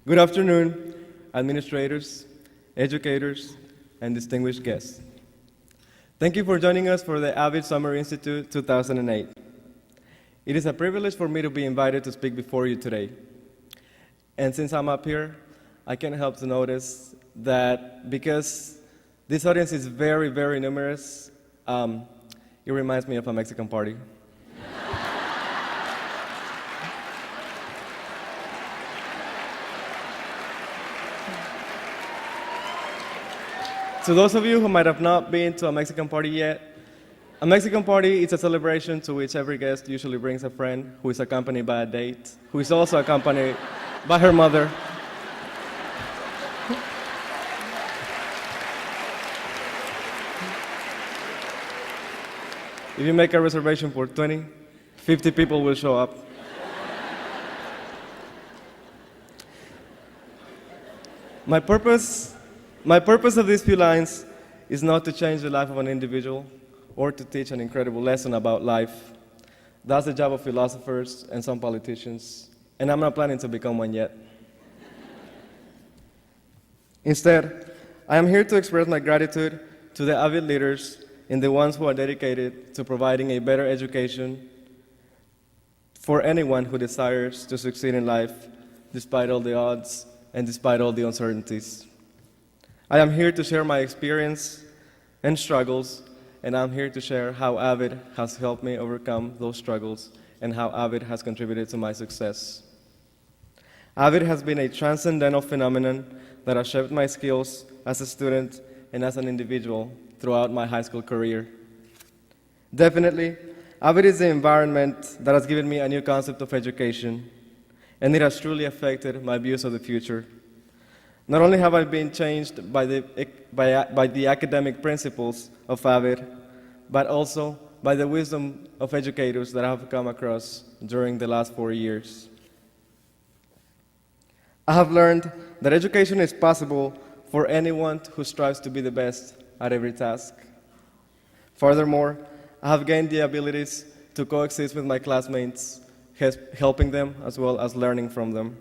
Good afternoon, administrators, educators, and distinguished guests. Thank you for joining us for the AVID Summer Institute 2008. It is a privilege for me to be invited to speak before you today. And since I'm up here, I can't help to notice that because this audience is very, very numerous, it reminds me of a Mexican party. To those of you who might have not been to a Mexican party yet, a Mexican party is a celebration to which every guest usually brings a friend who is accompanied by a date, who is also accompanied by her mother. If you make a reservation for 20, 50 people will show up. My purpose of these few lines is not to change the life of an individual or to teach an incredible lesson about life. That's the job of philosophers and some politicians, and I'm not planning to become one yet. Instead, I am here to express my gratitude to the AVID leaders and the ones who are dedicated to providing a better education for anyone who desires to succeed in life, despite all the odds and despite all the uncertainties. I am here to share my experience and struggles, and I'm here to share how AVID has helped me overcome those struggles and how AVID has contributed to my success. AVID has been a transcendental phenomenon that has shaped my skills as a student and as an individual throughout my high school career. Definitely, AVID is the environment that has given me a new concept of education, and it has truly affected my views of the future. Not only have I been changed by the academic principles of AVID, but also by the wisdom of educators that I have come across during the last 4 years. I have learned that education is possible for anyone who strives to be the best at every task. Furthermore, I have gained the abilities to coexist with my classmates, helping them as well as learning from them.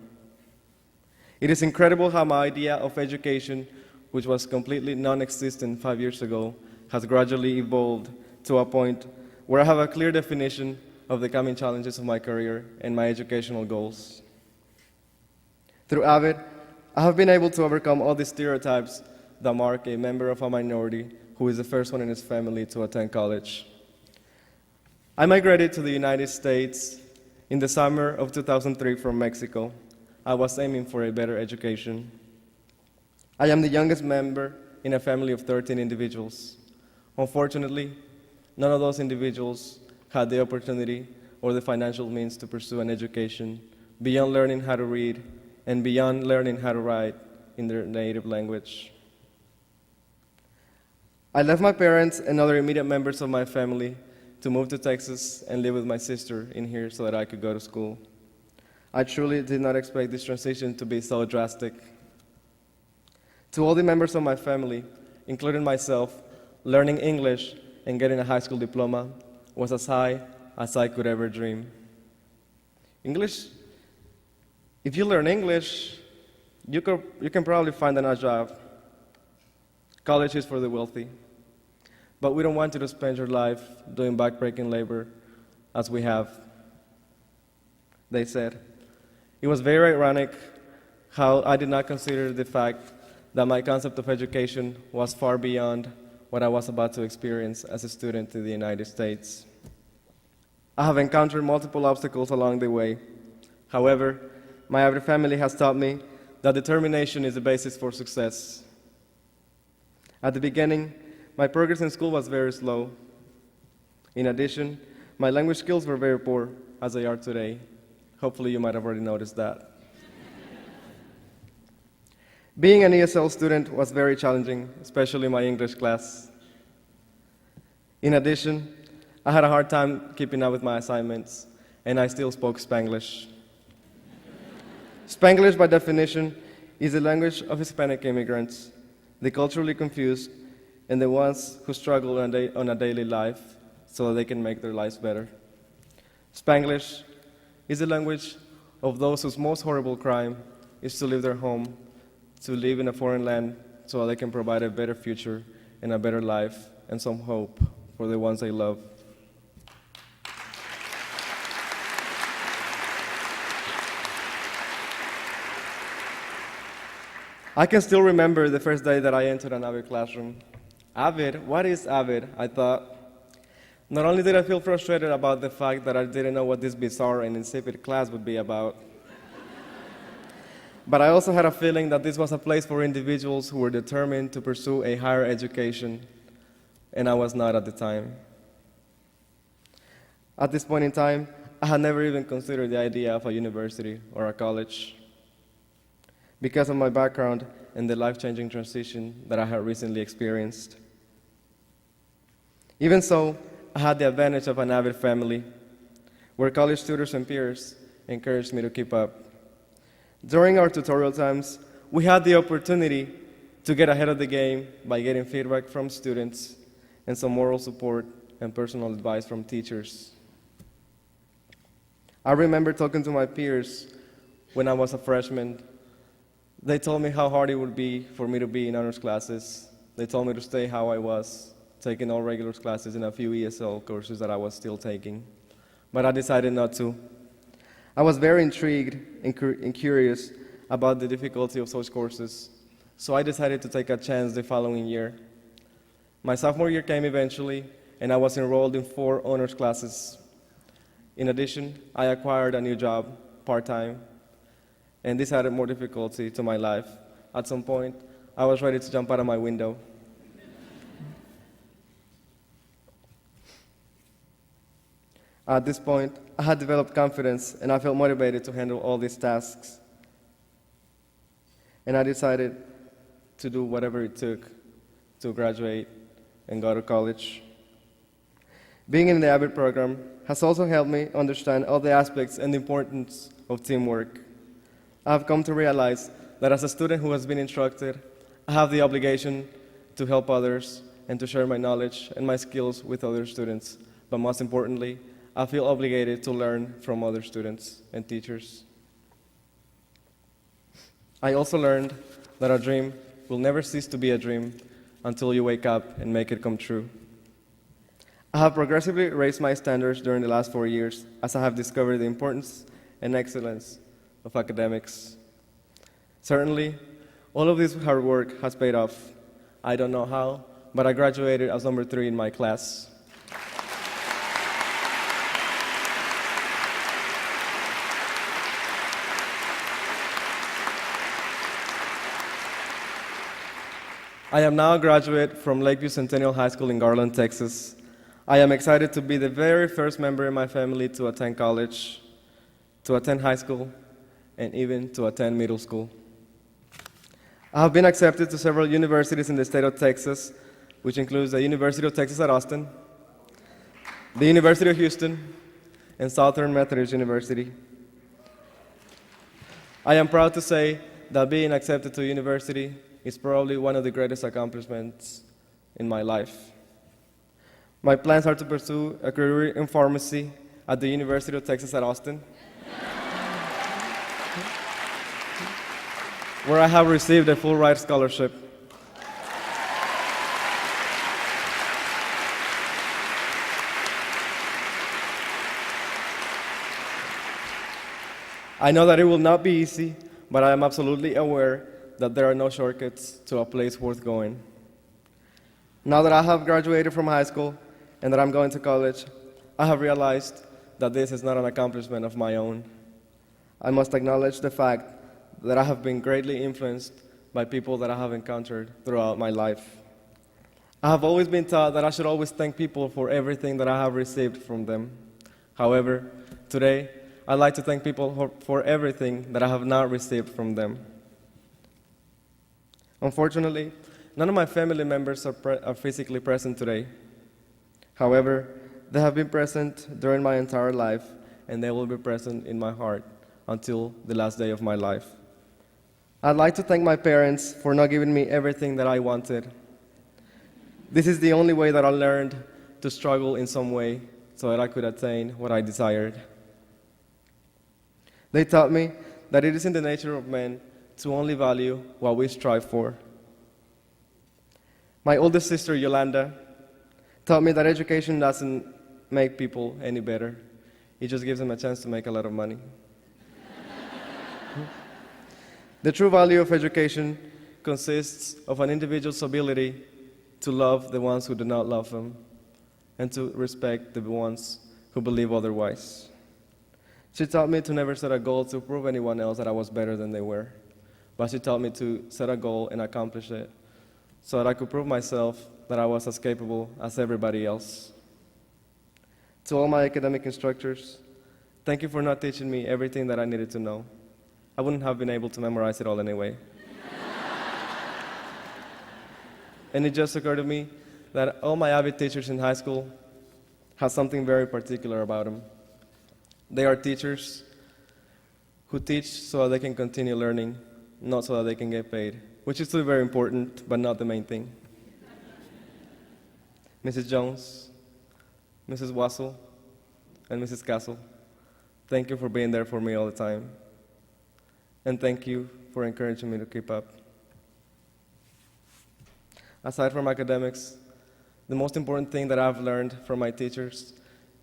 It is incredible how my idea of education, which was completely non-existent 5 years ago, has gradually evolved to a point where I have a clear definition of the coming challenges of my career and my educational goals. Through AVID, I have been able to overcome all the stereotypes that mark a member of a minority who is the first one in his family to attend college. I migrated to the United States in the summer of 2003 from Mexico. I was aiming for a better education. I am the youngest member in a family of 13 individuals. Unfortunately, none of those individuals had the opportunity or the financial means to pursue an education beyond learning how to read and beyond learning how to write in their native language. I left my parents and other immediate members of my family to move to Texas and live with my sister in here so that I could go to school. I truly did not expect this transition to be so drastic. To all the members of my family, including myself, learning English and getting a high school diploma was as high as I could ever dream. English, if you learn English, you can probably find a nice job. College is for the wealthy. But we don't want you to spend your life doing backbreaking labor as we have, they said. It was very ironic how I did not consider the fact that my concept of education was far beyond what I was about to experience as a student in the United States. I have encountered multiple obstacles along the way. However, my AVID family has taught me that determination is the basis for success. At the beginning, my progress in school was very slow. In addition, my language skills were very poor, as they are today. Hopefully you might have already noticed that. Being an ESL student was very challenging, especially my English class. In addition, I had a hard time keeping up with my assignments, and I still spoke Spanglish. Spanglish, by definition, is the language of Hispanic immigrants, the culturally confused, and the ones who struggle on a daily life so that they can make their lives better. Spanglish is the language of those whose most horrible crime is to leave their home, to live in a foreign land so that they can provide a better future and a better life and some hope for the ones they love. I can still remember the first day that I entered an AVID classroom. AVID? What is AVID? I thought. Not only did I feel frustrated about the fact that I didn't know what this bizarre and insipid class would be about, but I also had a feeling that this was a place for individuals who were determined to pursue a higher education, and I was not at the time. At this point in time, I had never even considered the idea of a university or a college because of my background and the life-changing transition that I had recently experienced. Even so, I had the advantage of an AVID family, where college tutors and peers encouraged me to keep up. During our tutorial times, we had the opportunity to get ahead of the game by getting feedback from students and some moral support and personal advice from teachers. I remember talking to my peers when I was a freshman. They told me how hard it would be for me to be in honors classes. They told me to stay how I was, taking all regular classes and a few ESL courses that I was still taking. But I decided not to. I was very intrigued and curious about the difficulty of such courses, so I decided to take a chance the following year. My sophomore year came eventually, and I was enrolled in 4 honors classes. In addition, I acquired a new job, part-time, and this added more difficulty to my life. At some point, I was ready to jump out of my window. At this point, I had developed confidence, and I felt motivated to handle all these tasks. And I decided to do whatever it took to graduate and go to college. Being in the AVID program has also helped me understand all the aspects and the importance of teamwork. I have come to realize that as a student who has been instructed, I have the obligation to help others and to share my knowledge and my skills with other students. But most importantly, I feel obligated to learn from other students and teachers. I also learned that a dream will never cease to be a dream until you wake up and make it come true. I have progressively raised my standards during the last 4 years as I have discovered the importance and excellence of academics. Certainly, all of this hard work has paid off. I don't know how, but I graduated as number 3 in my class. I am now a graduate from Lakeview Centennial High School in Garland, Texas. I am excited to be the very first member in my family to attend college, to attend high school, and even to attend middle school. I have been accepted to several universities in the state of Texas, which includes the University of Texas at Austin, the University of Houston, and Southern Methodist University. I am proud to say that being accepted to university is probably one of the greatest accomplishments in my life. My plans are to pursue a career in pharmacy at the University of Texas at Austin, where I have received a full ride scholarship. I know that it will not be easy, but I am absolutely aware that there are no shortcuts to a place worth going. Now that I have graduated from high school and that I'm going to college, I have realized that this is not an accomplishment of my own. I must acknowledge the fact that I have been greatly influenced by people that I have encountered throughout my life. I have always been taught that I should always thank people for everything that I have received from them. However, today, I'd like to thank people for everything that I have not received from them. Unfortunately, none of my family members are physically present today. However, they have been present during my entire life, and they will be present in my heart until the last day of my life. I'd like to thank my parents for not giving me everything that I wanted. This is the only way that I learned to struggle in some way so that I could attain what I desired. They taught me that it is in the nature of men to only value what we strive for. My oldest sister, Yolanda, taught me that education doesn't make people any better. It just gives them a chance to make a lot of money. The true value of education consists of an individual's ability to love the ones who do not love them and to respect the ones who believe otherwise. She taught me to never set a goal to prove anyone else that I was better than they were, but she taught me to set a goal and accomplish it so that I could prove myself that I was as capable as everybody else. To all my academic instructors, thank you for not teaching me everything that I needed to know. I wouldn't have been able to memorize it all anyway. And it just occurred to me that all my AVID teachers in high school have something very particular about them. They are teachers who teach so that they can continue learning, not so that they can get paid, which is still very important, but not the main thing. Mrs. Jones, Mrs. Wassel, and Mrs. Castle, thank you for being there for me all the time. And thank you for encouraging me to keep up. Aside from academics, the most important thing that I've learned from my teachers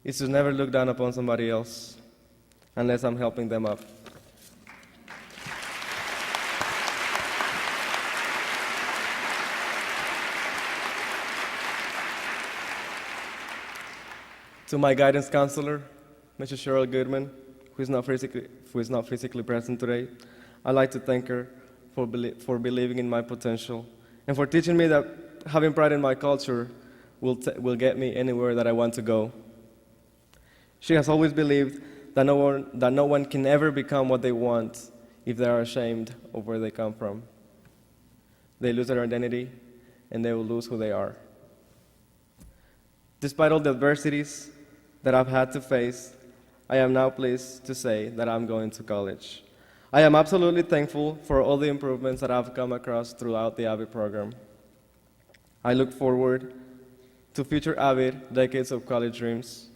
is to never look down upon somebody else unless I'm helping them up. To my guidance counselor, Mrs. Cheryl Goodman, who is not physically present today, I'd like to thank her for believing in my potential and for teaching me that having pride in my culture will get me anywhere that I want to go. She has always believed that no one can ever become what they want if they are ashamed of where they come from. They lose their identity, and they will lose who they are. Despite all the adversities that I've had to face, I am now pleased to say that I'm going to college. I am absolutely thankful for all the improvements that I've come across throughout the AVID program. I look forward to future AVID decades of college dreams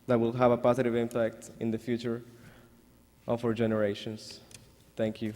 that will have a positive impact in the future of our generations. Thank you.